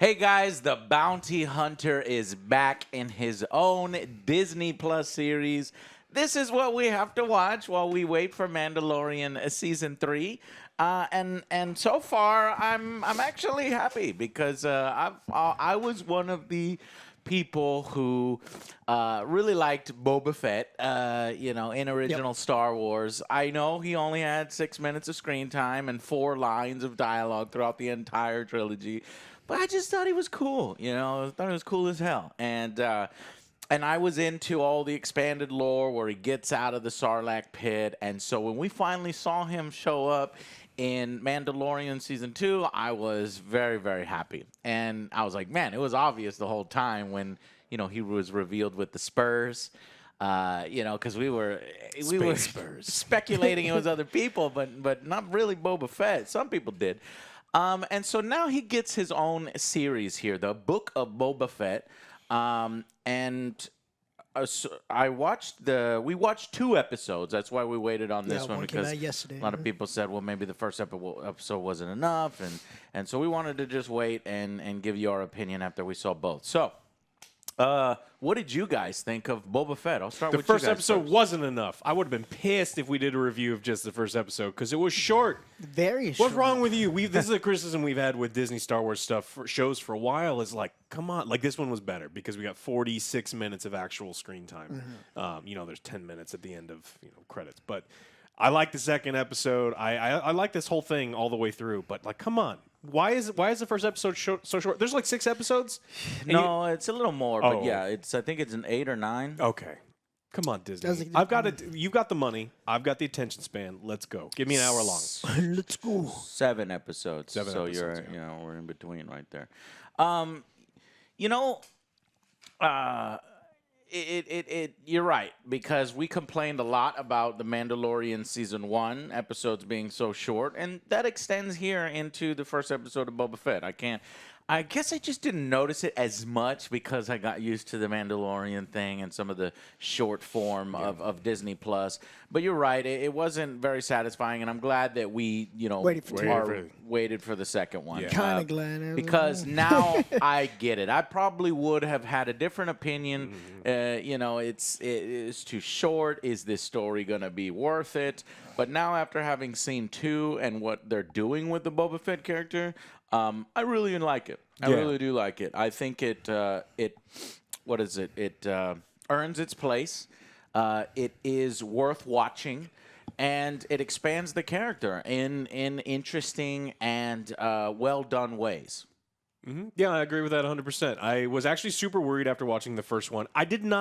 Hey guys, the Bounty Hunter is back in his own Disney Plus series. This is what we have to watch while we wait for Mandalorian season 3. And so far, I'm actually happy because I was one of the people who really liked Boba Fett, in original Star Wars. I know he only had 6 minutes of screen time and 4 lines of dialogue throughout the entire trilogy. But I just thought he was cool, I thought he was cool as hell. And I was into all the expanded lore where he gets out of the Sarlacc pit. And so when we finally saw him show up in Mandalorian Season 2, I was very, very happy. And I was like, man, it was obvious the whole time when, he was revealed with the spurs. Because we were speculating it was other people, but not really Boba Fett. Some people did. And so now he gets his own series here, the Book of Boba Fett. We watched 2 episodes. That's why we waited on this one because yesterday, a lot of people said, well, maybe the first episode wasn't enough. And so we wanted to just wait and give you our opinion after we saw both. So, what did you guys think of Boba Fett? I'll start with you guys. The first episode wasn't enough. I would have been pissed if we did a review of just the first episode because it was short. Very short. What's wrong with you? This is a criticism we've had with Disney Star Wars shows for a while. Is like, come on, like this one was better because we got 46 minutes of actual screen time. Mm-hmm. There's 10 minutes at the end of credits, but I like the second episode. I like this whole thing all the way through. But like, come on. Why is the first episode so short? There's like 6 episodes. No, it's a little more, but yeah, I think it's an 8 or 9. Okay, come on, Disney. You've got the money. I've got the attention span. Let's go. Give me an hour long. Let's go. 7 episodes. We're in between right there. You're right, because we complained a lot about the Mandalorian Season 1 episodes being so short, and that extends here into the first episode of Boba Fett. I guess I just didn't notice it as much because I got used to the Mandalorian thing and some of the short form of Disney Plus. But you're right, it wasn't very satisfying, and I'm glad that we, waited for the second one. Yeah. Kind of glad. Because now I get it. I probably would have had a different opinion. It's too short. Is this story going to be worth it? But now after having seen 2 and what they're doing with the Boba Fett character, I really like it. I really do like it. I think it earns its place. It is worth watching, and it expands the character in interesting and well done ways. Mm-hmm. Yeah, I agree with that 100%. I was actually super worried after watching the first one. I didn't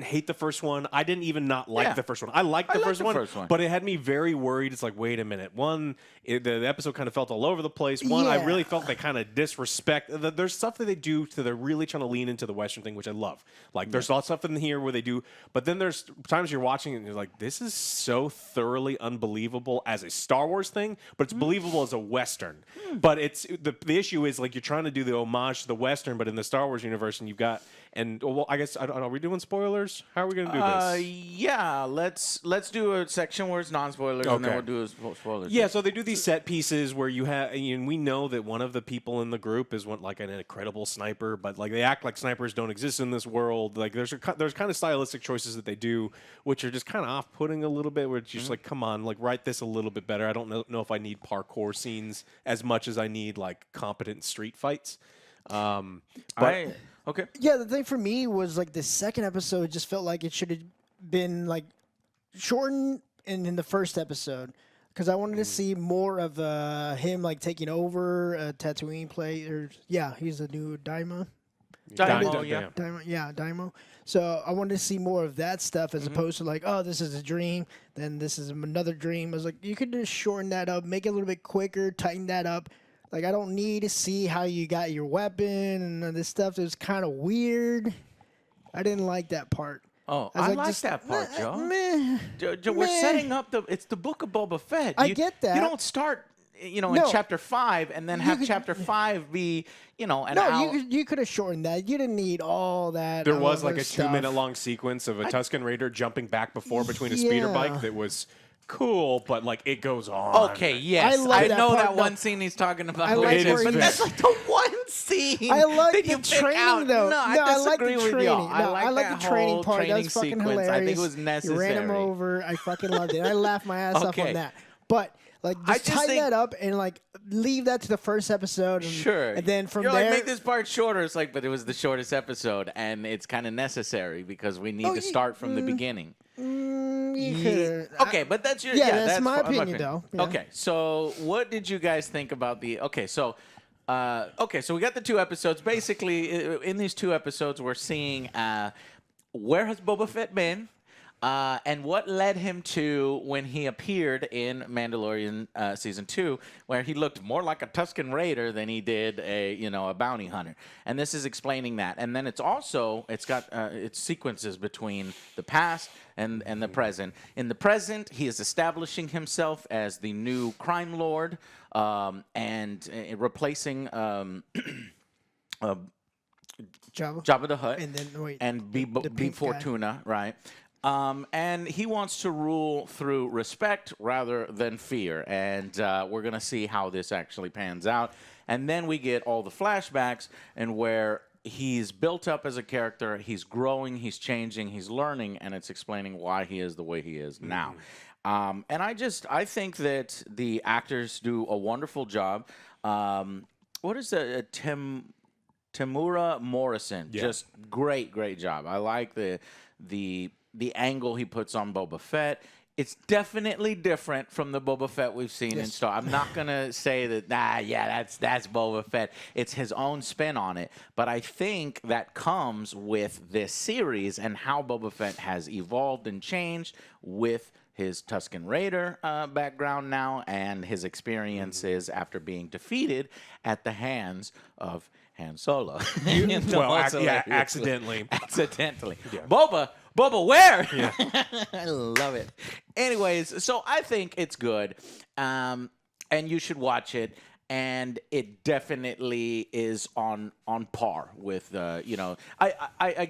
hate the first one. I didn't even not like the first one. I liked the first one, but it had me very worried. It's like, wait a minute. The episode kind of felt all over the place. I really felt they kind of disrespect. There's stuff that they do they're really trying to lean into the Western thing, which I love. Like, there's a lot of stuff in here where they do, but then there's times you're watching it and you're like, this is so thoroughly unbelievable as a Star Wars thing, but it's believable as a Western. But it's the issue is like you're trying to do the homage to the Western, but in the Star Wars universe, and you've got I guess I don't know. Are we doing spoilers? How are we going to do this? Yeah, let's do a section where it's non-spoilers, and then we'll do spoilers. Yeah, so they do these set pieces where you have, and we know that one of the people in the group is like an incredible sniper, but like they act like snipers don't exist in this world. Like there's kind of stylistic choices that they do, which are just kind of off-putting a little bit. Where it's just like, come on, like write this a little bit better. I don't know if I need parkour scenes as much as I need like competent street fights. Okay. Yeah, the thing for me was like the second episode just felt like it should have been like shortened in the first episode because I wanted to see more of him like taking over Tatooine players. Yeah, he's the new Daimo. Daimo. So I wanted to see more of that stuff as opposed to like, oh, this is a dream, then this is another dream. I was like, you could just shorten that up, make it a little bit quicker, tighten that up. Like, I don't need to see how you got your weapon and this stuff. It was kind of weird. I didn't like that part. Oh, I like that part, Joe. Joe, we're setting up it's the Book of Boba Fett. I get that. You don't start, in Chapter 5 and then have Chapter 5 be, an hour. No, you could have shortened that. You didn't need all that. There was like a 2-minute long sequence of a Tusken Raider jumping back between a speeder bike that was cool, but like it goes on. Okay, yes, I love I that know part, that though. one scene he's talking about. I like later, where but he- that's like the one scene. I like that the you pick training out. though. No, I I like the disagree with training. y'all. No, I like that the training whole part. training That's fucking sequence. hilarious. I think it was necessary. You ran him over. I fucking loved it. I laughed my ass off Okay. on that. But like, I just just tighten think- that up and like leave that to the first episode. And, Sure. And then from You're there, like, make this part shorter. It's like, but it was the shortest episode, and it's kind of necessary because we need to start from the beginning. you could. Okay, but that's your Yeah, that's my fi- opinion, though. Yeah. Okay, so what did you guys think about the? Okay, so we got the 2 episodes. Basically, in these 2 episodes, we're seeing where has Boba Fett been. And what led him to when he appeared in Mandalorian season 2, where he looked more like a Tusken Raider than he did a bounty hunter. And this is explaining that. And then it's got its sequences between the past and the present. In the present, he is establishing himself as the new crime lord and replacing Jabba the Hutt And then wait, and the B pink guy. Fortuna, right? And he wants to rule through respect rather than fear. And we're going to see how this actually pans out. And then we get all the flashbacks and where he's built up as a character, he's growing, he's changing, he's learning, and it's explaining why he is the way he is now. And I think that the actors do a wonderful job. What is Tamura Morrison? Yeah. Just great job. I like the angle he puts on Boba Fett. It's definitely different from the Boba Fett we've seen in Star. I'm not gonna say that. That's Boba Fett. It's his own spin on it. But I think that comes with this series and how Boba Fett has evolved and changed with his Tusken Raider background now and his experiences after being defeated at the hands of Han Solo. Accidentally. Accidentally. Yeah. Boba, where? Yeah. I love it. Anyways, so I think it's good, and you should watch it. And it definitely is on par with I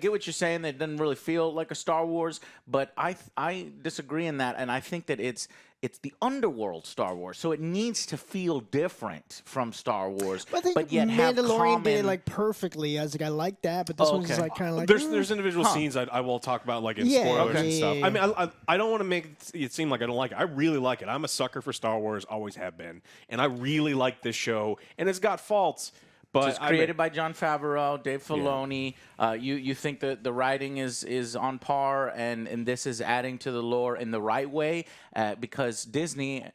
get what you're saying. That it doesn't really feel like a Star Wars, but I disagree in that, and I think that it's the underworld Star Wars, so it needs to feel different from Star Wars, I think but yet have Mandalorian did it common. like perfectly. I was like, I like that, but this one's just okay. like kind of like There's individual scenes I will talk about like in Yeah, spoilers okay. and stuff. Yeah. I mean, I don't want to make it seem like I don't like it. I really like it. I'm a sucker for Star Wars, always have been, and I really like this show. And it's got faults, but It's created by Jon Favreau, Dave Filoni. You think that the writing is on par, and this is adding to the lore in the right way because Disney.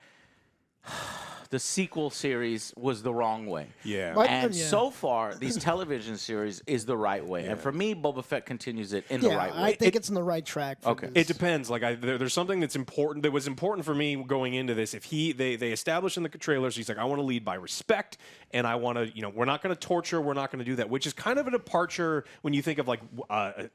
The sequel series was the wrong way. Yeah. Like, And yeah. so far, these television series is the right way. And for me, Boba Fett continues it in the right way. I think it's on the right track. For Okay. this. It depends. Like there's something that's important. That was important for me going into this. If they establish in the trailers, he's like, I want to lead by respect, and I want to, we're not going to torture, we're not going to do that, which is kind of a departure when you think of like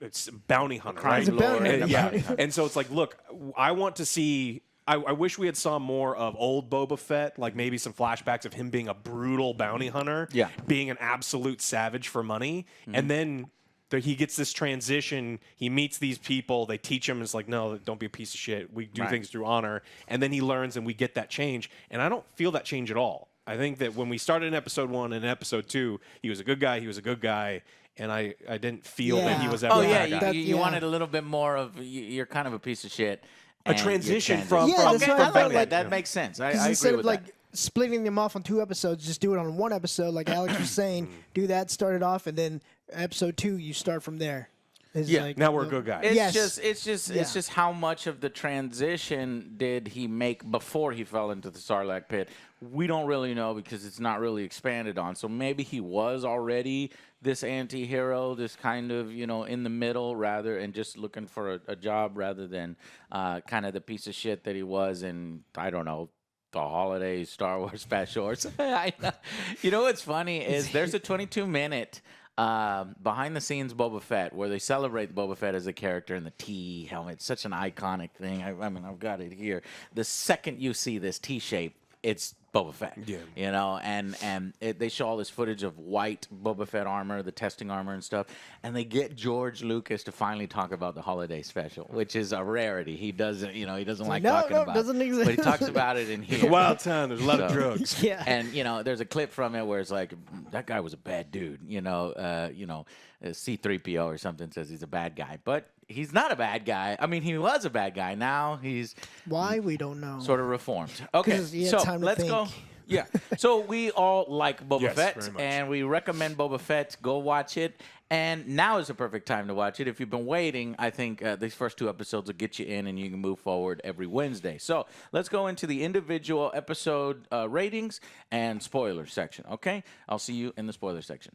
it's bounty hunter, right? It's a bounty hunter. Yeah. And so it's like, look, I want to see. I wish we had saw more of old Boba Fett, like maybe some flashbacks of him being a brutal bounty hunter, being an absolute savage for money, and then he gets this transition. He meets these people. They teach him. It's like, no, don't be a piece of shit. We do things through honor, and then he learns, and we get that change. And I don't feel that change at all. I think that when we started in episode 1 and episode 2, he was a good guy. He was a good guy. And I didn't feel that he was ever Oh, a yeah. bad guy. You wanted a little bit more of, you're kind of a piece of shit. A transition from Yeah, that's okay, what I I felt like like. that. That makes sense. I agree Instead with of like that. splitting them off on 2 episodes, just do it on 1 episode, like Alex was saying. Do that, start it off, and then episode 2, you start from there. It's Yeah, like, now we're a good guy. It's Yes. just how much of the transition did he make before he fell into the Sarlacc pit? We don't really know because it's not really expanded on. So maybe he was already this anti-hero, this kind of, in the middle rather, and just looking for a job rather than kind of the piece of shit that he was in, I don't know, the holiday Star Wars specials. You know what's funny is there's a 22-minute behind the scenes Boba Fett where they celebrate Boba Fett as a character in the T helmet. Such an iconic thing. I mean, I've got it here. The second you see this T shape, it's Boba Fett. Yeah. You know, and they show all this footage of white Boba Fett armor, the testing armor and stuff, and they get George Lucas to finally talk about the holiday special, which is a rarity. He doesn't, he doesn't like talking about doesn't it, exist. but he talks about it in It's a here. wild time. There's a lot of drugs. Yeah. And there's a clip from it where it's like that guy was a bad dude. C-3PO or something says he's a bad guy, but he's not a bad guy. I mean, he was a bad guy. Now he's Why we don't know. sort of reformed. Okay, 'Cause he had so time to let's think. go. Yeah. So we all like Boba Yes, Fett, very much. and we recommend Boba Fett. Go watch it. And now is the perfect time to watch it. If you've been waiting, I think these first 2 episodes will get you in, and you can move forward every Wednesday. So let's go into the individual episode ratings and spoiler section, okay? I'll see you in the spoiler section.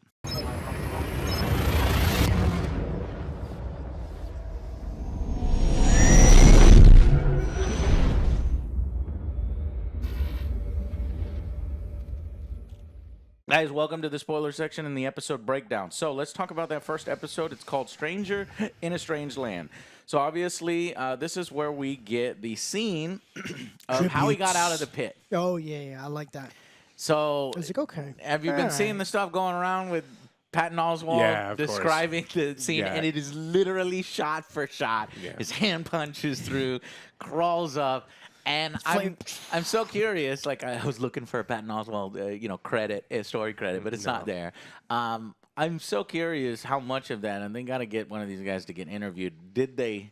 Guys, welcome to the spoiler section and the episode breakdown. So let's talk about that first episode. It's called Stranger in a Strange Land. So obviously, this is where we get the scene of how he got out of the pit. Oh yeah, I like that. So I was like, okay. have you been Alright. seeing the stuff going around with Patton Oswalt Yeah, of course. describing the scene? Yeah. And it is literally shot for shot. Yeah. His hand punches through, crawls up. And I'm so curious. Like, I was looking for a Patton Oswalt, credit, story credit, but it's not there. I'm so curious how much of that, and they got to get one of these guys to get interviewed. Did they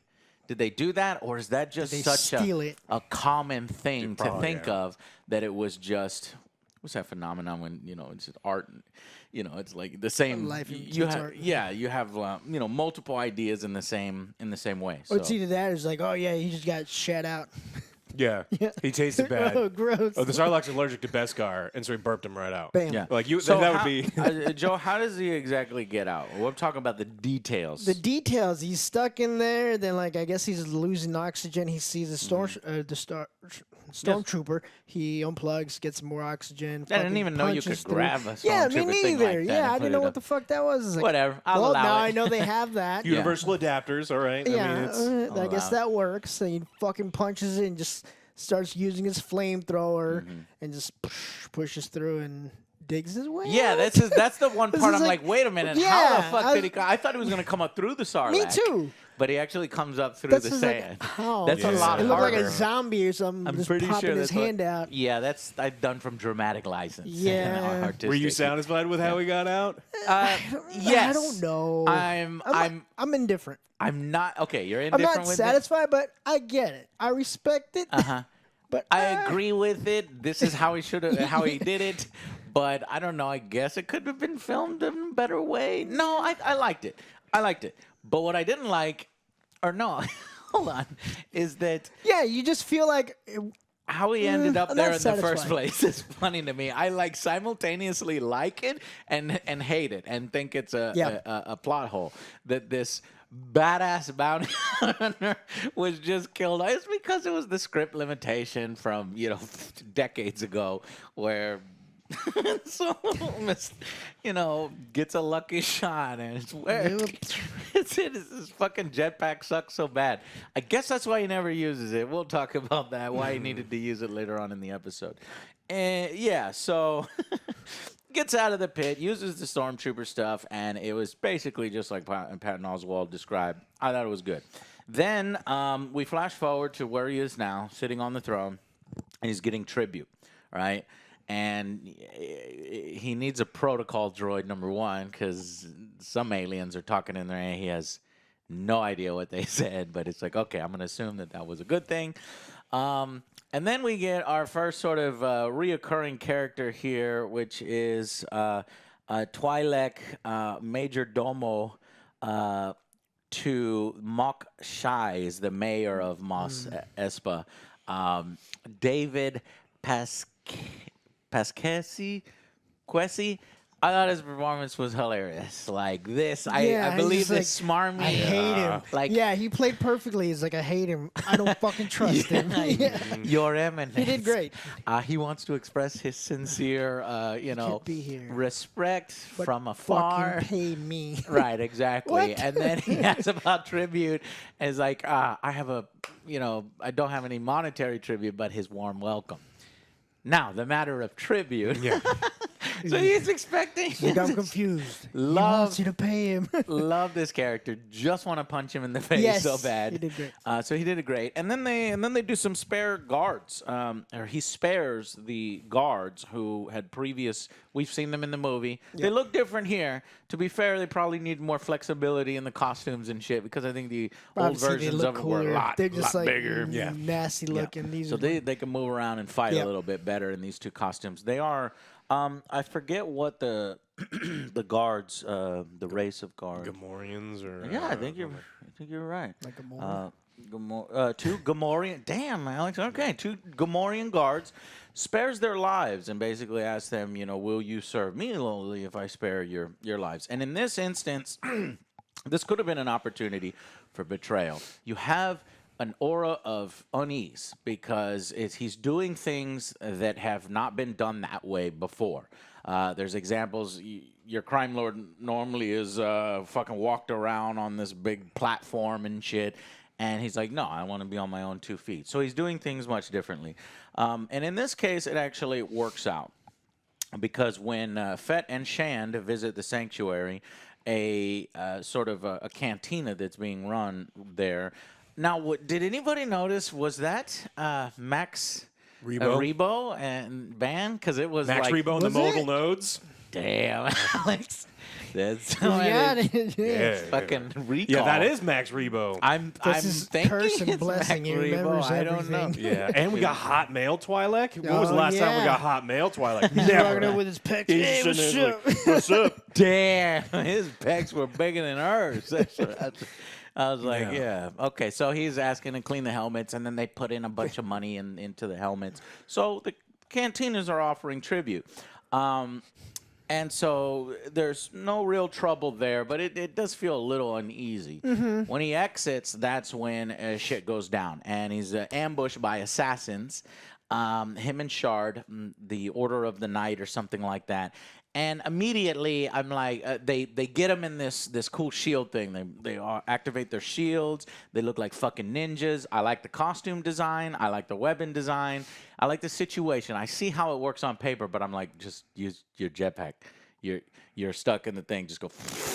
do that, or is that just they such steal it? a common thing to Probably, think yeah. of that it was just what's that phenomenon when it's just art? It's like the same. Life you imitates have art. you have multiple ideas in the same way. Or So. it's either that or it's like, oh yeah, he just got shat out. Yeah. He tasted bad. Oh, gross. Oh, the Sarlacc's allergic to Beskar, and so he burped him right out. Bam. Yeah. Like you, So that how- would be. Joe, how does he exactly get out? We're talking about the details. The details. He's stuck in there. Then, like, I guess he's losing oxygen. He sees the stormtrooper. He unplugs, gets more oxygen. I didn't fucking even know you punches could through. grab a Yeah, me stormtrooper thing neither. like that Yeah, and I put didn't know it what up. the fuck that was. It's like, Whatever, I'll well, allow now it. I know they have that. Universal adapters, all right. Yeah, I mean, it's, I guess that works. So he fucking punches it and just starts using his flamethrower and just pushes through and digs his way. Yeah, out. that's the one This part is I'm like- like, wait a minute, how Yeah, the fuck I did he? I thought he was gonna come up through the Sarlacc. Me too. But he actually comes up through That's the just sand. like, how? That's a lot It looked like harder. a zombie or something. I'm just pretty popping sure his that's what- hand out. Yeah, that's I've done from dramatic license. and Yeah. artistic. were you satisfied with how he got out? Yes. I don't know. I'm indifferent. I'm not okay. You're I'm indifferent not with satisfied, but I get it. I respect it. it. But I agree with it. This is how he should have, how he did it. But I don't know. I guess it could have been filmed in a better way. No, I liked it. I liked it. But what I didn't like, or no, hold on, is that Yeah, you just feel like how he ended up I'm there not in the first satisfied. place is funny to me. I like simultaneously like it and hate it and think it's a plot hole that this badass bounty hunter was just killed. It's because it was the script limitation from decades ago where gets a lucky shot and it's worked. It's this fucking jetpack sucks so bad. I guess that's why he never uses it. We'll talk about that, why he needed to use it later on in the episode. And so gets out of the pit, uses the stormtrooper stuff, and it was basically just like Patton Oswalt described. I thought it was good. Then we flash forward to where he is now, sitting on the throne, and he's getting tribute, right? And he needs a protocol droid, number one, because some aliens are talking in there, and he has no idea what they said. But it's like, okay, I'm going to assume that was a good thing. And then we get our first sort of reoccurring character here, which is Twi'lek, Major Domo to Mok Shai, is the mayor of Mos Espa. David Quessy. I thought his performance was hilarious. Like this, I he's believe just this like, smarmy. I hate him. Like, yeah, he played perfectly. He's like, I hate him. I don't fucking trust him. Yeah. Your Eminence. He did great. He wants to express his sincere, be here. respect But from afar. Fucking pay me. Right, exactly. What? And then he asks about tribute. And is like, I have I don't have any monetary tribute, but his warm welcome. Now, the matter of tribute. Yeah. So he's expecting. Like, I'm confused. He Love- wants you to pay him. Love this character. Just want to punch him in the face Yes, so bad. he did great. So he did it great. And then they do some spare guards. Or he spares the guards who had previous. We've seen them in the movie. They look different here. To be fair, they probably need more flexibility in the costumes and shit because I think the old Obviously, they versions look of it were a cooler. lot, They're just lot like bigger. nasty looking. These So are they can move around and fight Yep. a little bit better in these two costumes. They are. I forget what the the guards, the race of guards. Gamorreans or Yeah, I think you're right. like a more. Two Gamorrean. Damn, Alex. Okay, two Gamorrean guards spares their lives and basically asks them, will you serve me loyally if I spare your lives? And in this instance, this could have been an opportunity for betrayal. You have an aura of unease because he's doing things that have not been done that way before. There's examples. Your crime lord normally is fucking walked around on this big platform and shit. And he's like, no, I want to be on my own 2 feet. So he's doing things much differently. And in this case, it actually works out. Because when Fett and Shand visit the sanctuary, a sort of a cantina that's being run there. Now, did anybody notice, was that Max Rebo and band? Because it was Max like... Rebo and the modal nodes. Damn, Alex. That's Yeah. fucking recall. Yeah, that is Max Rebo. I'm is thinking curse and it's blessing. Max He Rebo. remembers I don't know. everything. Yeah, and we got hot male Twi'lek. When was the Oh, last time we yeah. got hot male Twi'lek? He's walking up with his pecs. He's Hey, what's sitting there up? like, what's up? Damn, his pecs were bigger than hers. I was like, yeah. Okay, so he's asking to clean the helmets, and then they put in a bunch of money into the helmets. So the cantinas are offering tribute. And so there's no real trouble there, but it does feel a little uneasy. When he exits, that's when shit goes down. And he's ambushed by assassins, him and Shard, the Order of the Night or something like that. And immediately, I'm like, they get them in this cool shield thing. They activate their shields. They look like fucking ninjas. I like the costume design. I like the weapon design. I like the situation. I see how it works on paper, but I'm like, just use your jetpack. You're stuck in the thing. Just go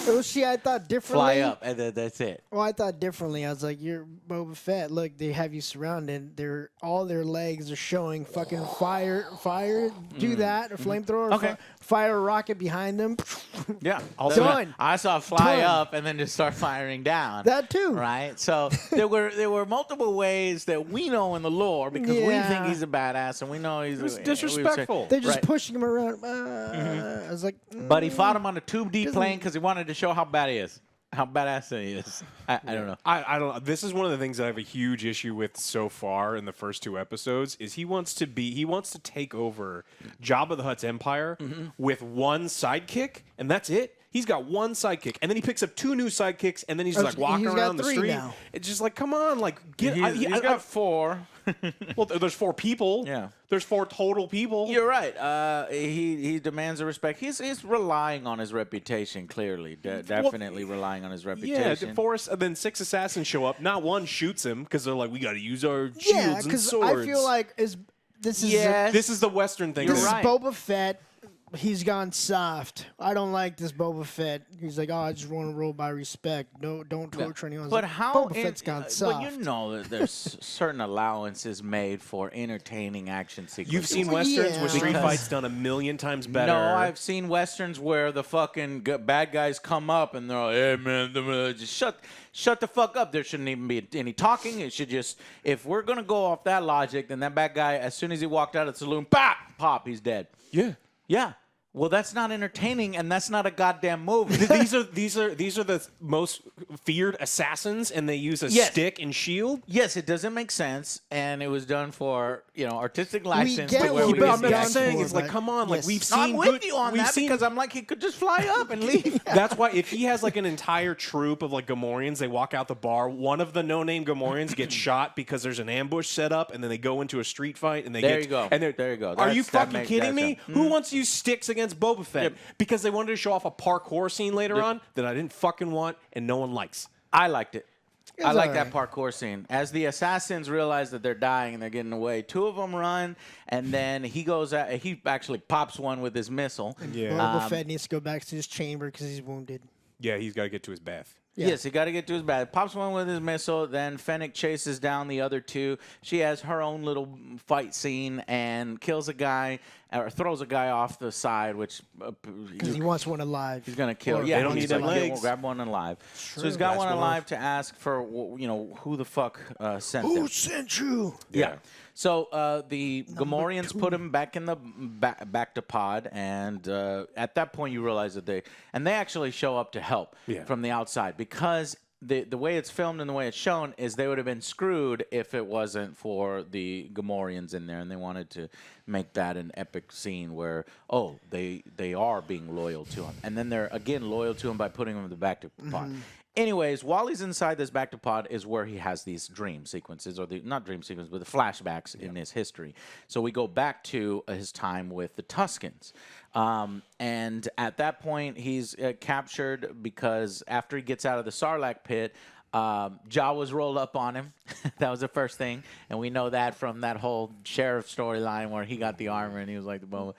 Oh, see, I thought differently. fly up, and then that's it. Well, I thought differently. I was like, "You're Boba Fett. Look, they have you surrounded. All their legs are showing fucking fire. Do that, a flamethrower. Okay. Fire a rocket behind them. Yeah. Done. I saw it fly Done. up and then just start firing down. That too. Right. So there were multiple ways that we know in the lore because we think Yeah. he's a badass and we know he's It's disrespectful. They're just Right. pushing him around. I was like, But he fought him on a 2D plane because he wanted to show how bad he is, how badass he is. I don't know. I don't know. This is one of the things that I have a huge issue with so far in the first 2 episodes is he wants to take over Jabba the Hutt's empire with one sidekick, and that's it. He's got one sidekick, and then he picks up 2 new sidekicks, and then he's like walking he's got around the 3 street. now. It's just like, come on, like get. He's got 4. Well, there's 4 people. Yeah. There's 4 total people. You're right. He demands a respect. He's relying on his reputation. Clearly, definitely relying on his reputation. Yeah, then 6 assassins show up. Not one shoots him because they're like, we got to use our shields yeah, and because swords. I feel like this is Yes. This is the Western thing. You're this right. is Boba Fett. He's gone soft. I don't like this Boba Fett. He's like, I just want to rule by respect. No, don't torture anyone. But Like, how? Boba Fett's gone But soft. you know that there's certain allowances made for entertaining action sequences. You've seen westerns Yeah. where street Because- fights done a million times better. No, I've seen westerns where the fucking bad guys come up and they're like, "Hey man, just shut the fuck up." There shouldn't even be any talking. It should just, if we're gonna go off that logic, then that bad guy, as soon as he walked out of the saloon, pop, he's dead. Yeah. Yeah. Well, that's not entertaining, and that's not a goddamn movie. these are the most feared assassins, and they use a Yes. stick and shield. Yes, it doesn't make sense, and it was done for artistic license. get to where what we you're But I'm get not done saying for, it's like, but- come on, like yes. we've No, seen. I'm with you on we've that seen, because I'm like, he could just fly up and leave. That's why if he has like an entire troop of like Gamorreans, they walk out the bar. One of the no-name Gamorreans gets shot because there's an ambush set up, and then they go into a street fight, and they There get. you go. And There you go. Are you That fucking makes- kidding that's me? Who wants to use sticks against Boba Fett? Yep. Because they wanted to show off a parkour scene later on that I didn't fucking want, and no one likes. I liked it. I like that parkour scene. As the assassins realize that they're dying and they're getting away, 2 of them run, and then he goes out. He actually pops one with his missile. Yeah. Boba Fett needs to go back to his chamber because he's wounded. Yeah, he's got to get to his bath. Yeah. Yes, he got to get to his bath. Pops one with his missile. Then Fennec chases down the other 2. She has her own little fight scene and kills a guy or throws a guy off the side, which Because he wants one alive. he's gonna kill. Or Yeah, they don't he's need them like, legs. Grab one alive. Sure. So he's got Last one one alive off. to ask for, who the fuck sent Who them. sent you? Yeah. So the Gamorreans put him back in the back to pod, and at that point you realize that they actually show up to help from the outside, because the way it's filmed and the way it's shown is they would have been screwed if it wasn't for the Gamorreans in there, and they wanted to make that an epic scene where they are being loyal to him, and then they're again loyal to him by putting him in the back to pod. Anyways, while he's inside this back to pod is where he has these dream sequences, or not dream sequences, but the flashbacks in his history. So we go back to his time with the Tuskens. And at that point, he's captured because after he gets out of the Sarlacc pit, Jawas rolled up on him. That was the first thing. And we know that from that whole sheriff storyline where he got the armor and he was like the Boba.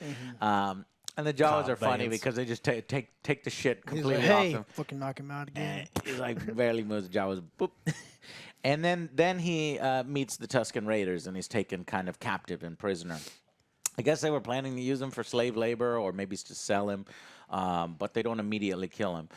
And the Jawas are funny because they just take the shit completely He's like, off hey, him. fucking knock him out again. And he's like barely moves the Jawas. Boop. And then he meets the Tusken Raiders and he's taken kind of captive and prisoner. I guess they were planning to use him for slave labor or maybe to sell him, but they don't immediately kill him,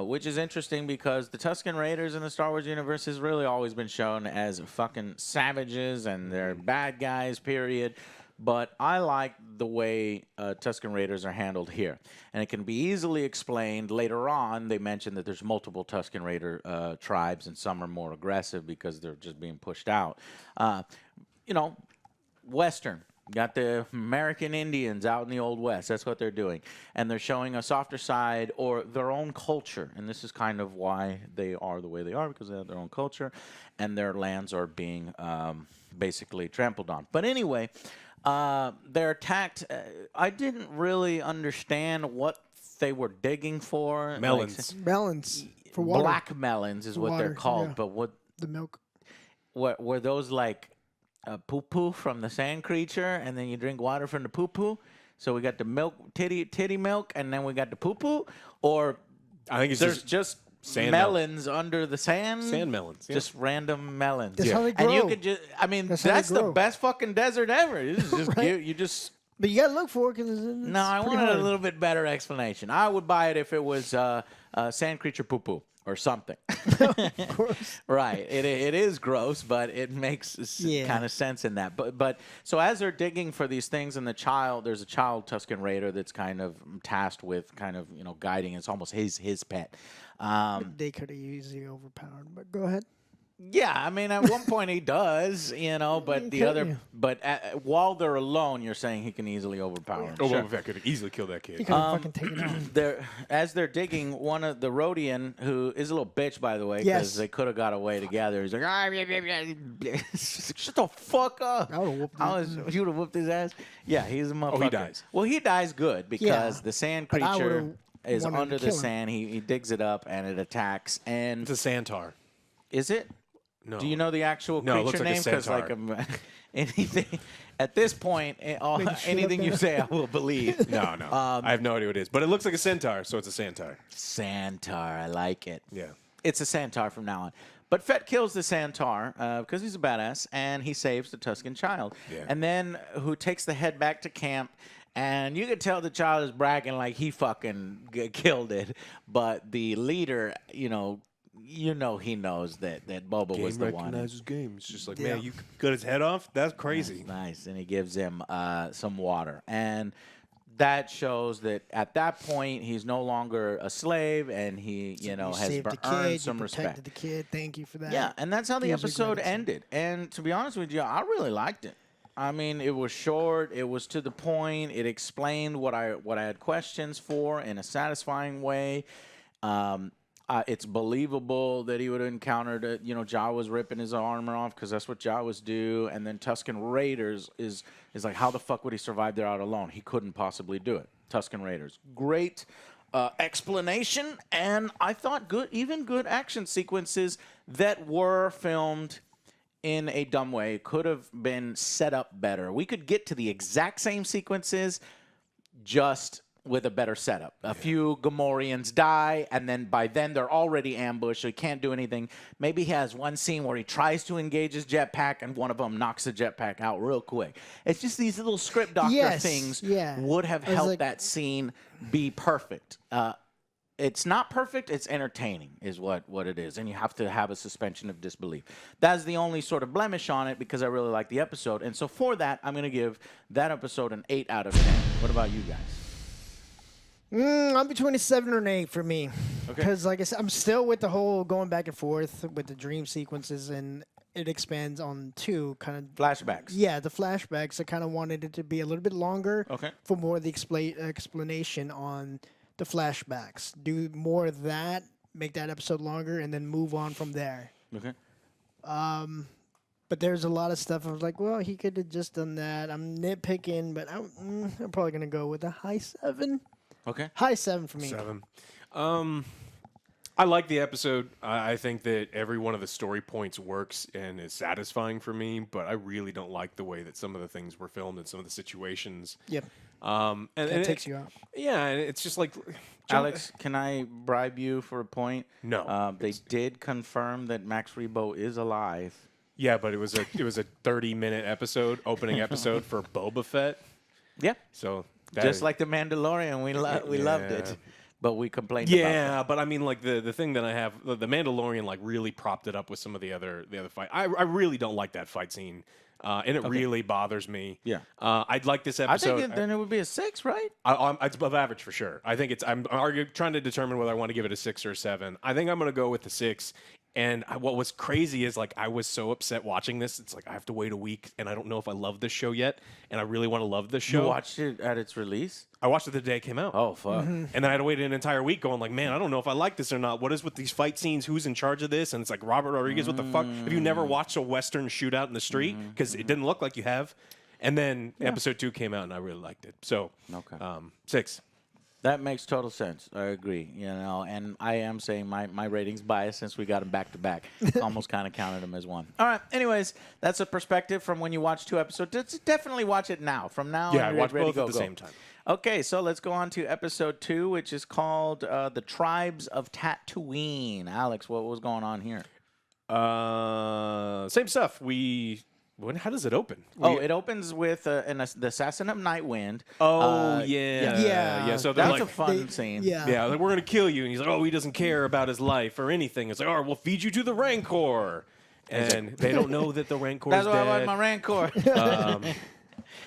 which is interesting because the Tusken Raiders in the Star Wars universe has really always been shown as fucking savages and they're bad guys, period. But I like the way Tusken Raiders are handled here. And it can be easily explained. Later on, they mentioned that there's multiple Tusken Raider tribes, and some are more aggressive because they're just being pushed out. Western. Got the American Indians out in the Old West. That's what they're doing. And they're showing a softer side or their own culture. And this is kind of why they are the way they are, because they have their own culture. And their lands are being basically trampled on. But anyway, they're attacked. I didn't really understand what they were digging for. Melons. Melons for water. Black melons is what they're Water, called. yeah. But what The milk. were those like poo-poo from the sand creature, and then you drink water from the poo-poo? So we got the milk, titty milk, and then we got the poo-poo? Or I think it's there's just sand melons under the sand? Sand melons. Yeah. Just random melons. That's how they grow. And you could just, I mean, That's how they that's the grow. best fucking desert ever. It's just, Right? you just... But you gotta look for it because No, I wanted a little bit better explanation. I would buy it if it was sand creature poo-poo or something. Of course. Right. It is gross, but it makes kind of sense in that. But so as they're digging for these things, and there's a child Tusken Raider that's kind of tasked with kind of guiding. It's almost his pet. They could have easily overpowered. But go ahead. Yeah, I mean, at one point he does, but the other, but while they're alone, you're saying he can easily overpower him. Oh, Boba Fett could easily kill that He kid. could have fucking taken out. As they're digging, one of the Rodian, who is a little bitch, by the way, because Yes. they could have got away together. He's like, shut the fuck up. I would've whooped You would have whooped his ass? Yeah, he's a motherfucker. he dies. Well, he dies good because Yeah, the sand but I creature would've is wanted to under the kill him. sand. He digs it up and it attacks. And It's a Santar. is it? No. Do you know the actual No, it creature looks like a name? centaur. Anything at this point, anything you say, I will believe. No. I have no idea what it is. But it looks like a centaur, so it's a Santar. Santar, I like it. Yeah. It's a Santar from now on. But Fett kills the Santar because he's a badass, and he saves the Tusken child. Yeah. And then who takes the head back to camp, and you could tell the child is bragging like he fucking killed it. But the leader, he knows that Boba was the one. recognizes game. It's just like, Yeah. man, you cut his head off? That's crazy. Nice. And he gives him some water. And that shows that at that point, he's no longer a slave, and he, You has saved the earned kid. some You protected respect. the kid. Thank you for that. Yeah, and that's how the Here's your episode gratitude. ended. And to be honest with you, I really liked it. I mean, it was short. It was to the point. It explained what I had questions for in a satisfying way. It's believable that he would have encountered, Jawas ripping his armor off because that's what Jawas do. And then Tusken Raiders is like, how the fuck would he survive there out alone? He couldn't possibly do it. Tusken Raiders. Great explanation, and I thought good action sequences that were filmed in a dumb way could have been set up better. We could get to the exact same sequences, just with a better setup. A few Gamorreans die, and then by then they're already ambushed, so he can't do anything. Maybe he has one scene where he tries to engage his jetpack, and one of them knocks the jetpack out real quick. It's just these little script doctor things would have helped that scene be perfect. It's not perfect, it's entertaining is what it is, and you have to have a suspension of disbelief. That's the only sort of blemish on it because I really like the episode, and so for that, I'm going to give that episode an 8 out of 10. What about you guys? I'm between a 7 or an 8 for me. Because, like I said, I'm still with the whole going back and forth with the dream sequences, and it expands on 2 kind of flashbacks. Yeah, the flashbacks. I kind of wanted it to be a little bit longer for more of the explanation on the flashbacks. Do more of that, make that episode longer, and then move on from there. Okay. But there's a lot of stuff I was like, well, he could have just done that. I'm nitpicking, but I'm probably going to go with a high 7. Okay. High 7 for me. 7. I like the episode. I think that every one of the story points works and is satisfying for me, but I really don't like the way that some of the things were filmed and some of the situations. Yep. And it takes you out. Yeah, and it's just like... Alex, can I bribe you for a point? No. They did confirm that Max Rebo is alive. Yeah, but it was a 30-minute episode, opening episode for Boba Fett. Yeah. So... Just like the Mandalorian, we loved it, but we complained about it. Yeah, but I mean, like the thing that I have, the Mandalorian, like really propped it up with some of the other fight. I really don't like that fight scene, and it really bothers me. Yeah, I'd like this episode. I think then it would be a 6, right? It's above average for sure. I think I'm trying to determine whether I want to give it a 6 or a 7. I think I'm going to go with the 6. And what was crazy is, like, I was so upset watching this. It's like, I have to wait a week, and I don't know if I love this show yet, and I really want to love this show. You watched it at its release? I watched it the day it came out. Oh, fuck. And then I had to wait an entire week going like, man, I don't know if I like this or not. What is with these fight scenes? Who's in charge of this? And it's like, Robert Rodriguez, what the fuck? Have you never watched a Western shootout in the street? Because it didn't look like you have. And then episode 2 came out, and I really liked it. So, 6. That makes total sense. I agree. You know, and I am saying my rating's biased since we got them back to back. Almost kind of counted them as one. All right. Anyways, that's a perspective from when you watch 2 episodes. Definitely watch it now. From now on, yeah, watch both at the same time. Okay, so let's go on to episode 2, which is called "The Tribes of Tatooine." Alex, what was going on here? Same stuff. How does it open? It opens with the assassin of Nightwind. Yeah. So that's a fun scene. Yeah, like, we're gonna kill you, and he's like, oh, he doesn't care about his life or anything. It's like, oh, we'll feed you to the Rancor, and they don't know that the Rancor is dead. That's why I want my Rancor.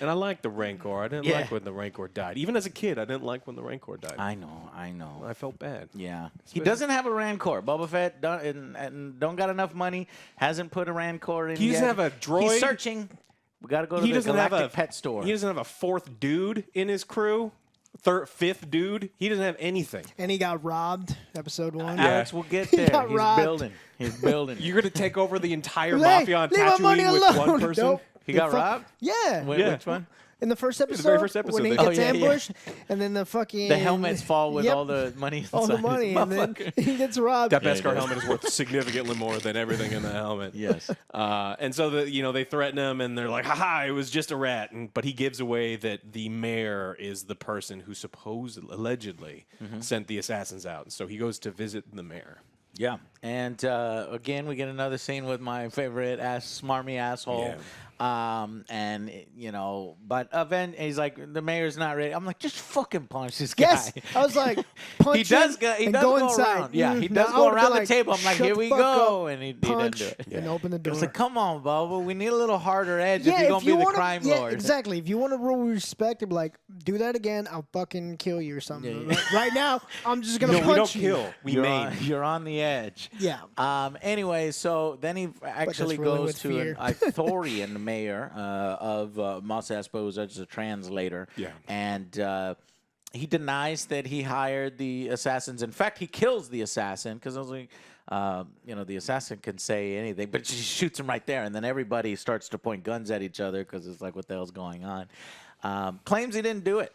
And I like the Rancor. I didn't like when the Rancor died. Even as a kid, I didn't like when the Rancor died. I know. I felt bad. Yeah. He doesn't have a Rancor. Boba Fett don't got enough money. Hasn't put a Rancor in He doesn't yet. have a droid. He's searching. We got to go to the Galactic Pet Store. He doesn't have a 4th dude in his crew. 5th dude. He doesn't have anything. And he got robbed, episode 1. Alex, we'll get there. He's building. You're going to take over the entire mafia on leave my money Tatooine with alone. one person? Nope. He got robbed? Yeah. Which one? In the first episode, the very first episode, when he gets ambushed, and then the helmets fall with all the money inside. All the money, and then he gets robbed. That Beskar helmet is worth significantly more than everything in the helmet. Yes. And so they threaten him, and they're like, "Ha! It was just a rat." But he gives away that the mayor is the person who allegedly sent the assassins out. So he goes to visit the mayor. Yeah. And again, we get another scene with my favorite smarmy asshole. Yeah. But then he's like, the mayor's not ready. I'm like, just fucking punch this guy. Yes, I was like, punch he does go inside. around. Yeah, he does go around the table. I'm like, here we go, and he doesn't do it. And open the door. It's like, come on, Bubba, we need a little harder edge if you're gonna be the crime lord. Exactly. If you want to rule respect, be like, do that again, I'll fucking kill you or something. Yeah. Right now, I'm just gonna punch you. We don't kill. We maim. You're on the edge. Yeah. Anyway, so then he actually goes to an Ithorian mayor of Mos Espa, who's just a translator. Yeah. And he denies that he hired the assassins. In fact, he kills the assassin because I was like, the assassin can say anything, but she shoots him right there. And then everybody starts to point guns at each other because it's like, what the hell's going on? Claims he didn't do it.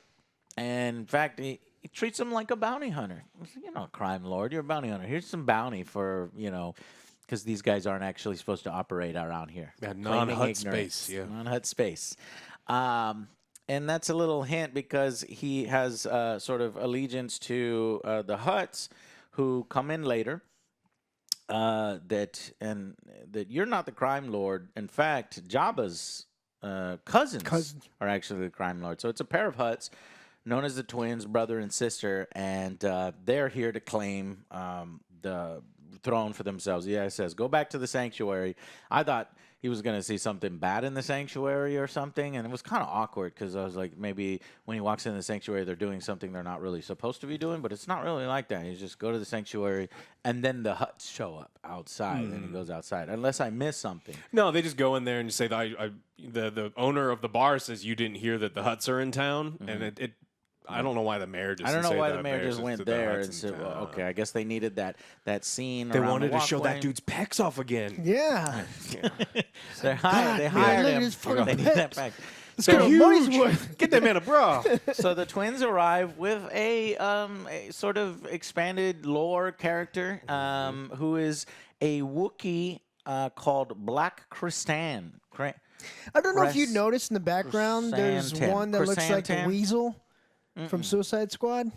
And in fact, he treats him like a bounty hunter. You know, crime lord, you're a bounty hunter. Here's some bounty for, you know, because these guys aren't actually supposed to operate around here. Yeah, non-hut space. Yeah, non-hut space. And that's a little hint because he has sort of allegiance to the Hutts, who come in later. That you're not the crime lord. In fact, Jabba's cousins are actually the crime lord. So it's a pair of Hutts known as the twins, brother and sister, and they're here to claim the throne for themselves. Yeah, it says go back to the sanctuary. I thought he was going to see something bad in the sanctuary or something, and it was kind of awkward because I was like, maybe when he walks in the sanctuary, they're doing something they're not really supposed to be doing, but it's not really like that. You just go to the sanctuary, and then the Hutts show up outside, and he goes outside, unless I miss something. No, they just go in there and say, the owner of the bar says you didn't hear that the Hutts are in town, and it I don't know why the mayor just. I don't know why the mayor just went there and said, well, "Okay, I guess they needed that scene." They wanted to show that dude's pecs off again. Yeah. They hired him. They need that back. So huge. Get that man a bra. So the twins arrive with a sort of expanded lore character who is a Wookiee called Black Kristan. I don't know if you noticed in the background, there's one that looks like the Weasel from Suicide Squad.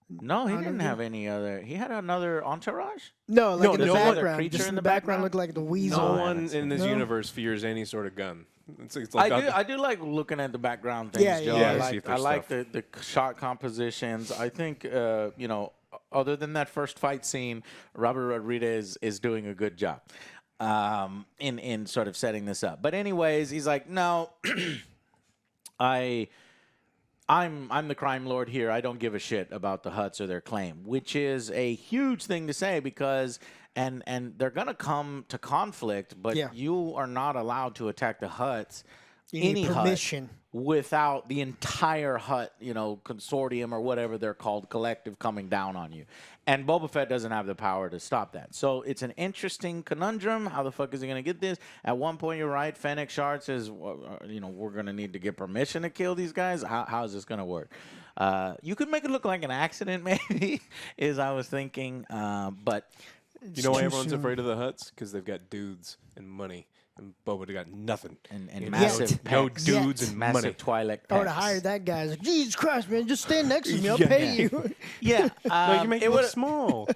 No, he didn't have any other. He had another entourage? No, like in the other background. creature Just in in the the background background? looked like the Weasel. No one in this universe fears any sort of gun. It's like I do like looking at the background things, Yeah, Joe. yeah. I like the shot compositions. I think, you know, other than that first fight scene, Robert Rodriguez is doing a good job in sort of setting this up. But anyways, he's like, no, I'm the crime lord here. I don't give a shit about the Hutts or their claim, which is a huge thing to say because and they're gonna come to conflict, but you are not allowed to attack the Hutts. You need permission. Without the entire Hutt, you know, consortium or whatever they're called, collective coming down on you. And Boba Fett doesn't have the power to stop that. So it's an interesting conundrum. How the fuck is he going to get this? At one point, you're right. Fennec Shard says, well, you know, we're going to need to get permission to kill these guys. How is this going to work? You could make it look like an accident, maybe, is I was thinking. But you know why everyone's afraid of the Hutts? Because they've got dudes and money. And Boba got nothing. And massive no pecs. dudes and massive money. Twilight pecs. I would have hired that guy. I was like, Jesus Christ, man, just stand next to me. I'll pay you. Yeah. No, you make it look small.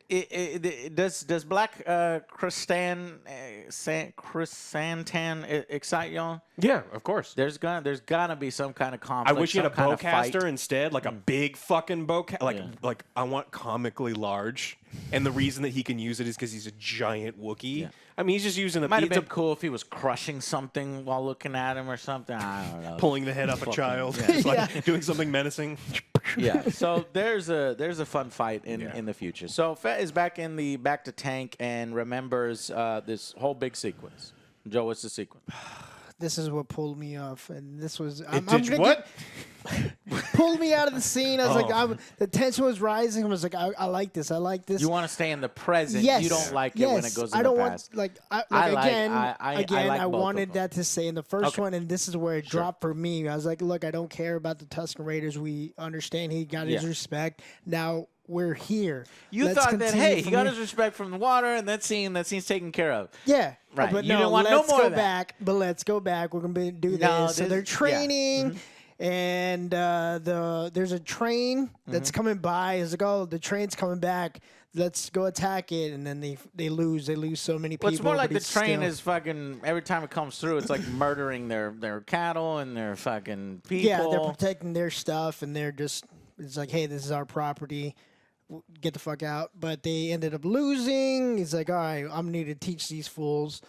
Does Black Chrysantan excite y'all? Yeah, of course. There's gonna be some kind of conflict. I wish you had a some kind of bowcaster fight. instead, like a big fucking bowcaster. Like I want comically large, and the reason that he can use it is because he's a giant Wookiee. Yeah. I mean, he's just using a. Might have been cool if he was crushing something while looking at him or something. I don't know. Pulling the head off a child, just like doing something menacing. Yeah. So there's a fun fight in the future. So Fett is back to tank and remembers this whole big sequence. Joe, what's the sequence? This is what pulled me off, and this was what? Pulled me out of the scene. I was like, the tension was rising. I was like, I like this. I like this. You want to stay in the present. Yes. You don't like it when it goes in I don't the past. want I wanted that to stay in the first one, and this is where it dropped for me. I was like, look, I don't care about the Tusken Raiders. We understand he got his respect. Now we're here. You thought that, hey, he got his respect from the water, and that scene's taken care of. Yeah. Right. But You didn't want let's no more go of that. back. But let's go back. We're going to do this. So they're training. And there's a train that's coming by. It's like, oh, the train's coming back. Let's go attack it. And then they lose. They lose so many people. Well, it's more like the train is fucking, every time it comes through, it's like murdering their cattle and their fucking people. Yeah, they're protecting their stuff. And they're just, it's like, hey, this is our property. Get the fuck out. But they ended up losing. He's like, all right, I'm need to teach these fools.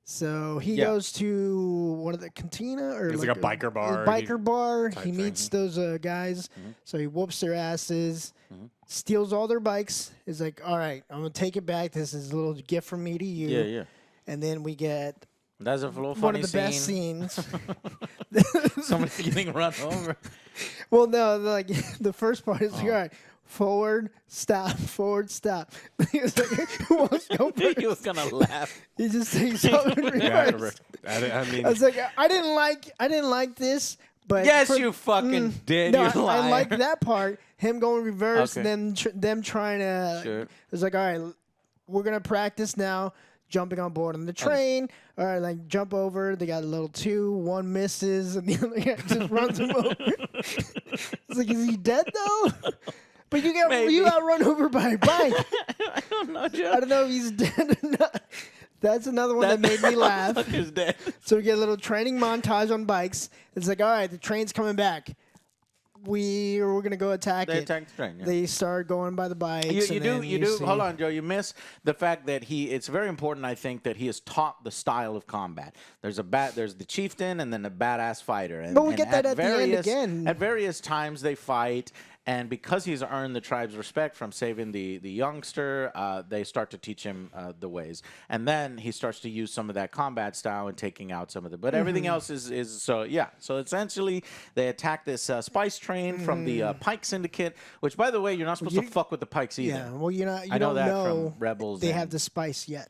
So he goes to one of the cantina or it's like a biker bar. Biker bar. He meets those guys. So he whoops their asses, steals all their bikes. He's like, all right, I'm going to take it back. This is a little gift from me to you. Yeah, yeah. And then we get that's a little funny one of the best scenes. Somebody getting run over. Well, no, like the first part is like, all right, forward, stop, forward, stop. He was like, who wants to go first? He was gonna laugh. He just takes something in reverse. I mean, I was like, I didn't like this, But Yes, you fucking did. No, You liar. I like that part. Him going reverse Okay. and then them trying to. Sure. It's like, all right, we're gonna practice now. Jumping on board on the train, or like jump over. They got a little 2, one misses, and the other guy just runs him over. It's like, is he dead though? But you got run over by a bike. I don't know, Joe. I don't know if he's dead or not. That's another one that made me laugh. Motherfucker's dead. So we get a little training montage on bikes. It's like, all right, the train's coming back. We're gonna go attack They it. attack the train. Yeah. They start going by the bikes. You do. Hold on, Joe. You miss the fact that it's very important, I think, that he is taught the style of combat. There's the chieftain and then the badass fighter. And, But we get that at the end again. At various times they fight, and because he's earned the tribe's respect from saving the youngster, they start to teach him the ways. And then he starts to use some of that combat style and taking out some of the. But everything else is so, yeah. So essentially, they attack this spice train from the Pike Syndicate, which, by the way, you're not supposed to fuck with the Pikes either. Yeah, well, you I know don't that know from Rebels. they have the spice yet.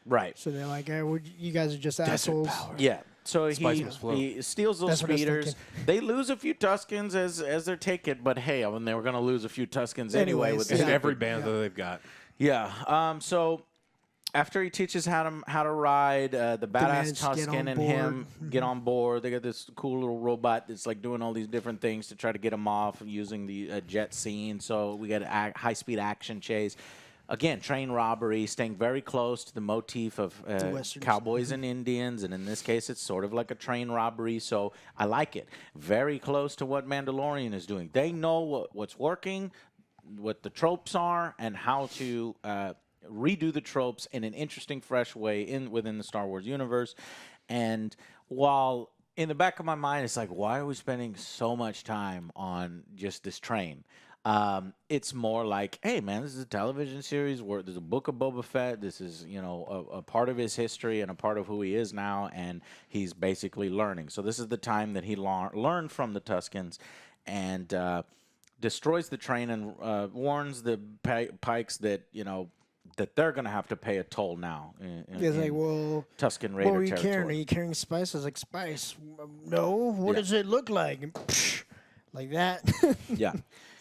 Right. So they're like, hey, you guys are just assholes. Yeah. So Spice must float. he steals those That's what I was speeders. thinking. They lose a few Tuskens as they're taken, but hey, I mean, they were going to lose a few Tuskens anyway. Anyways, With And this every band that they've got. Yeah. So after he teaches how to ride, the badass manage to get Tusken on and him get on board. They got this cool little robot that's like doing all these different things to try to get him off using the jet scene. So we got a high-speed action chase. Again, train robbery, staying very close to the motif of Westerns. cowboys and Indians, and in this case, it's sort of like a train robbery. So I like it. Very close to what Mandalorian is doing. They know what's working, what the tropes are, and how to redo the tropes in an interesting, fresh way within the Star Wars universe. And while in the back of my mind, it's like, why are we spending so much time on just this train? It's more like, hey, man, this is a television series where there's a book of Boba Fett. This is, a part of his history and a part of who he is now, and he's basically learning. So this is the time that he learned from the Tuskens and destroys the train and warns the Pikes that, that they're going to have to pay a toll now. It's like, well, Tusken Raider what were you territory. carrying? Are you carrying spice? I was like, spice? No. What does it look like? And, like that. Yeah.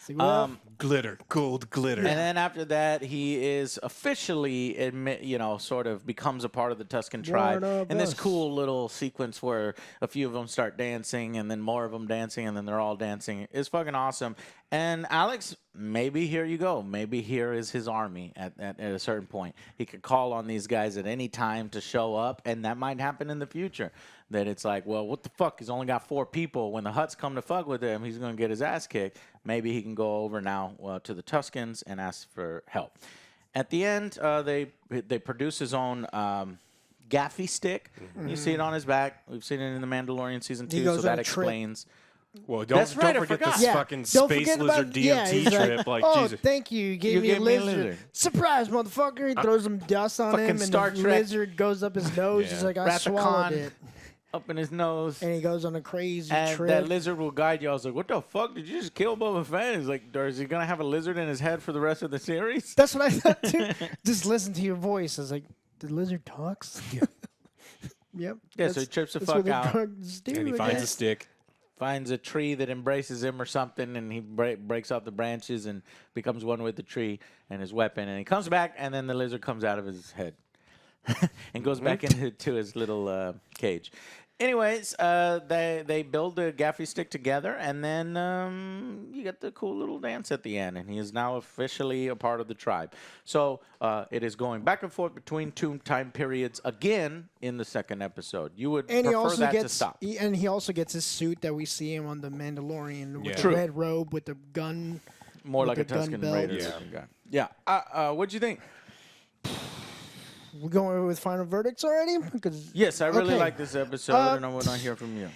Like, well, Glitter. Gold glitter. And then after that, he is officially, sort of becomes a part of the Tusken tribe. And this cool little sequence where a few of them start dancing, and then more of them dancing, and then they're all dancing is fucking awesome. And Alex, maybe here you go. Maybe here is his army at a certain point. He could call on these guys at any time to show up, and that might happen in the future. That it's like, well, what the fuck? He's only got 4 people. When the Hutts come to fuck with him, he's going to get his ass kicked. Maybe he can go over now to the Tuskens and ask for help. At the end, they produce his own gaffy stick. Mm-hmm. You see it on his back. We've seen it in The Mandalorian Season 2, so that explains. Well, That's right, I don't forget forgot. this Yeah. fucking Don't space forget lizard about- DMT he's trip. Like, oh, Jesus. thank you. You gave me a lizard. Surprise, motherfucker. He throws some dust on Fucking him, and Star the Trek. lizard goes up his nose. He's like, I Rathacon swallowed it. up in his nose. And he goes on a crazy And trip. that lizard will guide you. I was like, what the fuck? Did you just kill Boba Fett? He's like, or is he going to have a lizard in his head for the rest of the series? That's what I thought, too. Just listen to your voice. I was like, the lizard talks? Yep. Yeah, so he trips the that's fuck what out. drugs do, And he I finds a guess. stick. Finds a tree that embraces him or something, and he breaks off the branches and becomes one with the tree and his weapon. And he comes back, and then the lizard comes out of his head and goes back into his little cage. Anyways, they build the gaffy stick together, and then you get the cool little dance at the end, and he is now officially a part of the tribe. So it is going back and forth between 2 time periods again in the second episode. You would And he prefer also that to gets stop. and he also gets his suit that we see him on the Mandalorian with Yeah. the True. red robe with the gun. More with like a the gun Tusken belt. Raider Yeah. looking guy. Yeah. What'd you think? We're going with final verdicts already? Because Yes, I really Okay. like this episode, and I want to hear from you.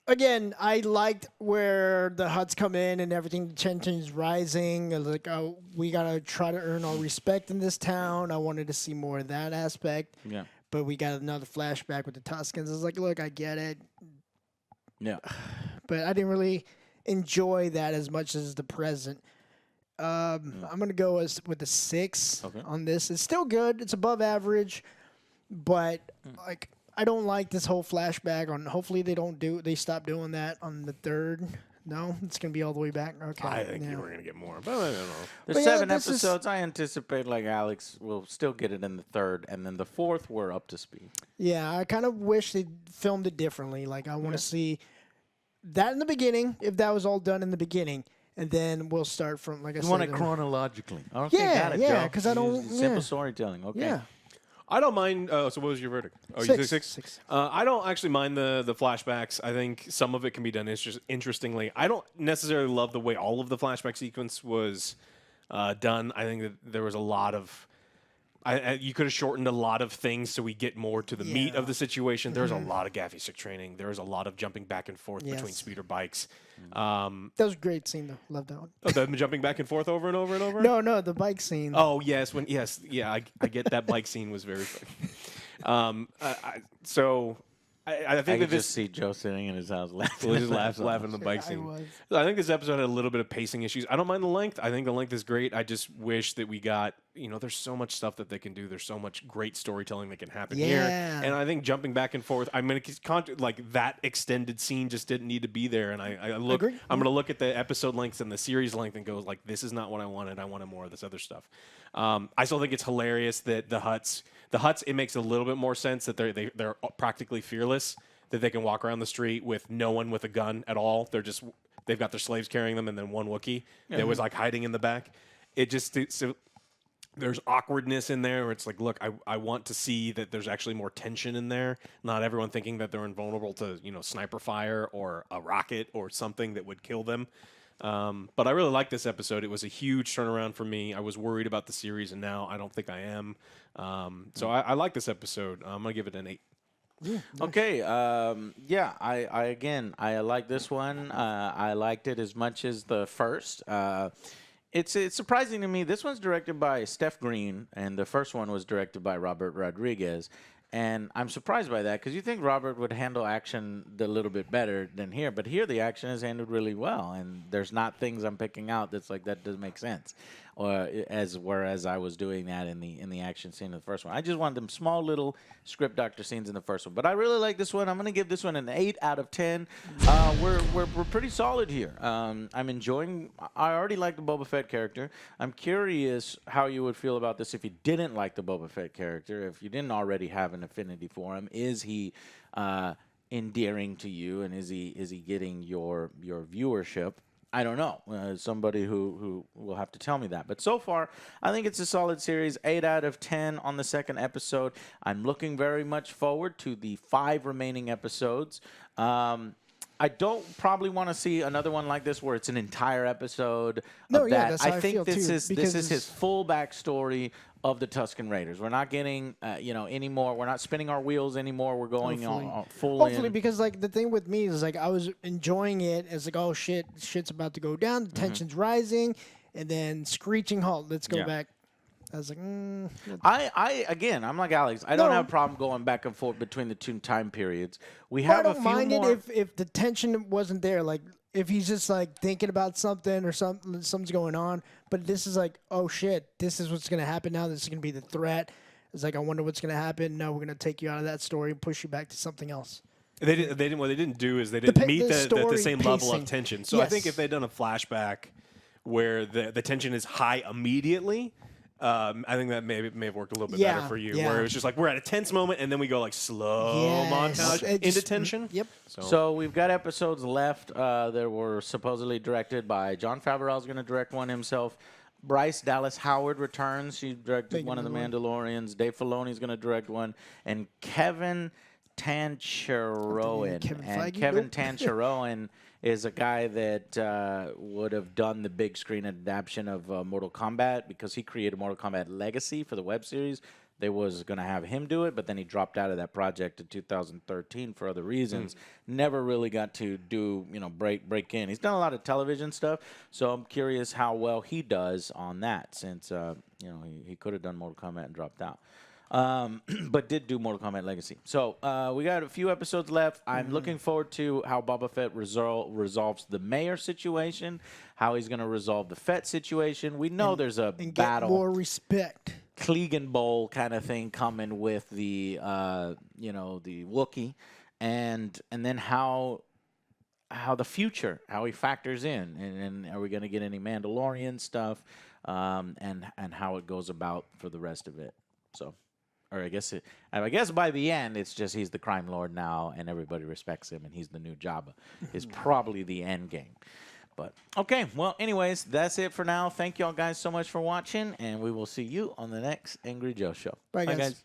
again, I liked where the Hutts come in and everything. The tension's rising. I was like, oh, we gotta try to earn our respect in this town. I wanted to see more of that aspect. Yeah. But we got another flashback with the Tuskens. I was like, look, I get it, Yeah. but I didn't really enjoy that as much as the present. I'm gonna go with a 6 Okay. on this. It's still good. It's above average, but like I don't like this whole flashback on. Hopefully they stop doing that on the third. No, it's gonna be all the way back. Okay, I think you were gonna get more, but I don't know. There's 7 episodes. I anticipate like Alex will still get it in the third, and then the fourth we're up to speed. Yeah, I kind of wish they filmed it differently. Like I want to see that in the beginning, if that was all done in the beginning, and then we'll start from like I said. You want it chronologically? Okay, yeah, got it, yeah, because I don't simple storytelling. Okay. Yeah. I don't mind. So what was your verdict? Oh, you said 6? 6. I don't actually mind the flashbacks. I think some of it can be done interestingly. I don't necessarily love the way all of the flashback sequence was done. I think that there was a lot of... you could have shortened a lot of things so we get more to the meat of the situation. There's a lot of gaffy stick training. There's a lot of jumping back and forth between speeder bikes. That was a great scene, though. Loved that one. Oh, them jumping back and forth over and over and over? No, the bike scene. Oh, yes. I get that bike scene was very funny. I think I could just see Joe sitting in his house laughing. Just laughing at the bike scene. I think this episode had a little bit of pacing issues. I don't mind the length. I think the length is great. I just wish that we got, there's so much stuff that they can do. There's so much great storytelling that can happen here. And I think jumping back and forth, like that extended scene just didn't need to be there. And I'm going to look at the episode lengths and the series length and go like, this is not what I wanted. I wanted more of this other stuff. I still think it's hilarious that the Hutts, it makes a little bit more sense that they're practically fearless, that they can walk around the street with no one with a gun at all. They've got their slaves carrying them and then one Wookiee that was like hiding in the back. There's awkwardness in there where it's like, look, I want to see that there's actually more tension in there. Not everyone thinking that they're invulnerable to, sniper fire or a rocket or something that would kill them. But I really like this episode. It was a huge turnaround for me. I was worried about the series, and now I don't think I am. So I like this episode. I'm going to give it an 8. Yeah, okay. I like this one. I liked it as much as the first. It's surprising to me. This one's directed by Steph Green, and the first one was directed by Robert Rodriguez. And I'm surprised by that because you think Robert would handle action a little bit better than here. But here the action is handled really well. And there's not things I'm picking out that's like, that doesn't make sense. Whereas I was doing that in the action scene of the first one. I just wanted them small little script doctor scenes in the first one. But I really like this one. I'm going to give this one an 8 out of 10. We're pretty solid here. I'm enjoying. I already like the Boba Fett character. I'm curious how you would feel about this if you didn't like the Boba Fett character. If you didn't already have an affinity for him, is he endearing to you, and is he getting your viewership? I don't know. Somebody who will have to tell me that. But so far, I think it's a solid series. 8 out of 10 on the second episode. I'm looking very much forward to the 5 remaining episodes. I don't probably want to see another one like this where it's an entire episode of that. That's how I think feel this too, is his full backstory of the Tusken Raiders. We're not getting anymore. We're not spinning our wheels anymore. We're going on full Hopefully, in. because like the thing with me is like I was enjoying it. It's like, oh shit's about to go down. The tension's rising, and then screeching halt. Let's go back. I was like, I'm like Alex. I don't have a problem going back and forth between the two time periods. We have I don't mind it if the tension wasn't there. Like if he's just like thinking about something or something's going on. But this is like, oh shit, this is what's gonna happen now. This is gonna be the threat. It's like, I wonder what's gonna happen. No, we're gonna take you out of that story and push you back to something else. What they didn't do is they didn't meet the same level of tension. So I think if they'd done a flashback where the tension is high immediately, I think that may have worked a little bit better for you. Where it was just like we're at a tense moment and then we go like slow montage into tension. Yep. So we've got episodes left that were supposedly directed by Jon Favreau's going to direct one himself. Bryce Dallas Howard returns. She directed one of the Mandalorians. Dave Filoni's going to direct one, and Kevin Tancharoen. Kevin Tancharoen is a guy that would have done the big screen adaptation of Mortal Kombat because he created Mortal Kombat Legacy for the web series. They was going to have him do it, but then he dropped out of that project in 2013 for other reasons. Never really got to do, break in. He's done a lot of television stuff, so I'm curious how well he does on that since, he could have done Mortal Kombat and dropped out. But did do Mortal Kombat Legacy. So we got a few episodes left. I'm looking forward to how Boba Fett resolves the mayor situation, how he's going to resolve the Fett situation. We know there's a battle. Get more respect. Clegan Bowl kind of thing coming with the the Wookiee, and then how the future, how he factors in, and are we going to get any Mandalorian stuff, and how it goes about for the rest of it. So, or I guess by the end it's just he's the crime lord now, and everybody respects him, and he's the new Jabba. Is probably the end game. But okay, well, anyways, that's it for now. Thank y'all guys so much for watching, and we will see you on the next Angry Joe show. Bye, guys.